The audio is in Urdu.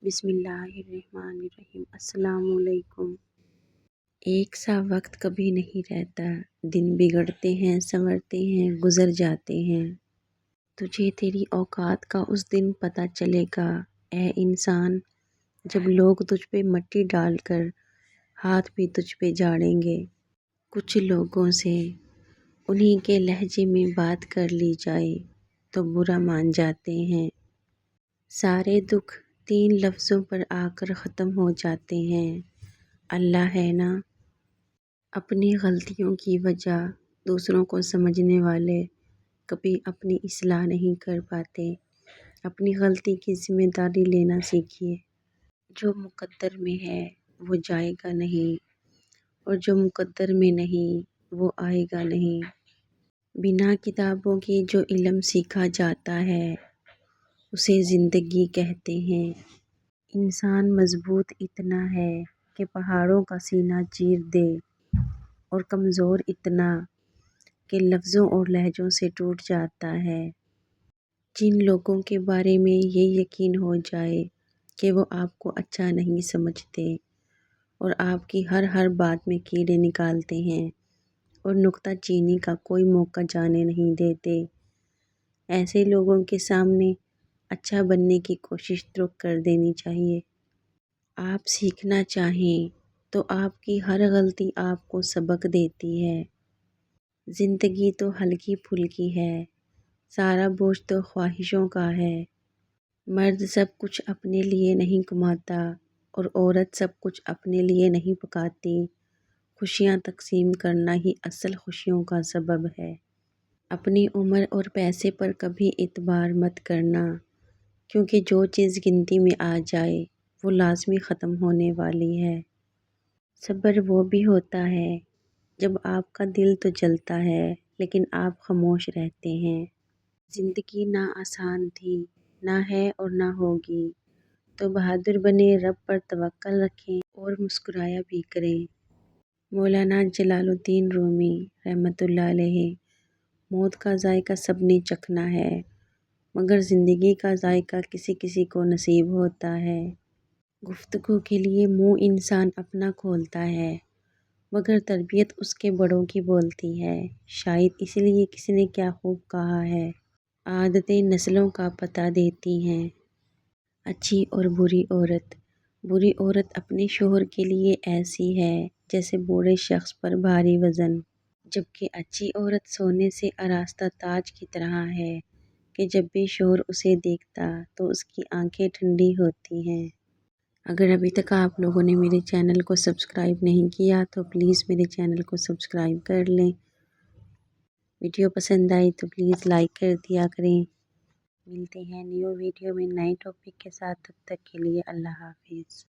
بسم اللہ الرحمن الرحیم۔ السلام علیکم۔ ایک سا وقت کبھی نہیں رہتا، دن بگڑتے ہیں، سنورتے ہیں، گزر جاتے ہیں۔ تجھے تیری اوقات کا اس دن پتہ چلے گا اے انسان، جب لوگ تجھ پہ مٹی ڈال کر ہاتھ بھی تجھ پہ جاڑیں گے۔ کچھ لوگوں سے انہی کے لہجے میں بات کر لی جائے تو برا مان جاتے ہیں۔ سارے دکھ 3 لفظوں پر آ کر ختم ہو جاتے ہیں، اللہ ہے نا۔ اپنی غلطیوں کی وجہ دوسروں کو سمجھنے والے کبھی اپنی اصلاح نہیں کر پاتے۔ اپنی غلطی کی ذمہ داری لینا سیکھیے۔ جو مقدر میں ہے وہ جائے گا نہیں، اور جو مقدر میں نہیں وہ آئے گا نہیں۔ بنا کتابوں کے جو علم سیکھا جاتا ہے اسے زندگی کہتے ہیں۔ انسان مضبوط اتنا ہے کہ پہاڑوں کا سینہ چیر دے، اور کمزور اتنا کہ لفظوں اور لہجوں سے ٹوٹ جاتا ہے۔ جن لوگوں کے بارے میں یہ یقین ہو جائے کہ وہ آپ کو اچھا نہیں سمجھتے اور آپ کی ہر بات میں کیڑے نکالتے ہیں اور نکتہ چینی کا کوئی موقع جانے نہیں دیتے، ایسے لوگوں کے سامنے اچھا بننے کی کوشش ترک کر دینی چاہیے۔ آپ سیکھنا چاہیں تو آپ کی ہر غلطی آپ کو سبق دیتی ہے۔ زندگی تو ہلکی پھلکی ہے، سارا بوجھ تو خواہشوں کا ہے۔ مرد سب کچھ اپنے لیے نہیں کماتا اور عورت سب کچھ اپنے لیے نہیں پکاتی۔ خوشیاں تقسیم کرنا ہی اصل خوشیوں کا سبب ہے۔ اپنی عمر اور پیسے پر کبھی اعتبار مت کرنا، کیونکہ جو چیز گنتی میں آ جائے وہ لازمی ختم ہونے والی ہے۔ صبر وہ بھی ہوتا ہے جب آپ کا دل تو جلتا ہے لیکن آپ خاموش رہتے ہیں۔ زندگی نہ آسان تھی، نہ ہے اور نہ ہوگی، تو بہادر بنے، رب پر توکل رکھیں اور مسکرایا بھی کریں۔ مولانا جلال الدین رومی رحمۃ اللہ علیہ۔ موت کا ذائقہ سب نے چکھنا ہے، مگر زندگی کا ذائقہ کسی کسی کو نصیب ہوتا ہے۔ گفتگو کے لیے منہ انسان اپنا کھولتا ہے، مگر تربیت اس کے بڑوں کی بولتی ہے۔ شاید اس لیے کسی نے کیا خوب کہا ہے، عادتیں نسلوں کا پتہ دیتی ہیں۔ اچھی اور بری عورت۔ بری عورت اپنے شوہر کے لیے ایسی ہے جیسے بوڑھے شخص پر بھاری وزن، جبکہ اچھی عورت سونے سے آراستہ تاج کی طرح ہے کہ جب بھی شوہر اسے دیکھتا تو اس کی آنکھیں ٹھنڈی ہوتی ہیں۔ اگر ابھی تک آپ لوگوں نے میرے چینل کو سبسکرائب نہیں کیا تو پلیز میرے چینل کو سبسکرائب کر لیں۔ ویڈیو پسند آئی تو پلیز لائک کر دیا کریں۔ ملتے ہیں نیو ویڈیو میں نئے ٹاپک کے ساتھ، تب تک کے لیے اللہ حافظ۔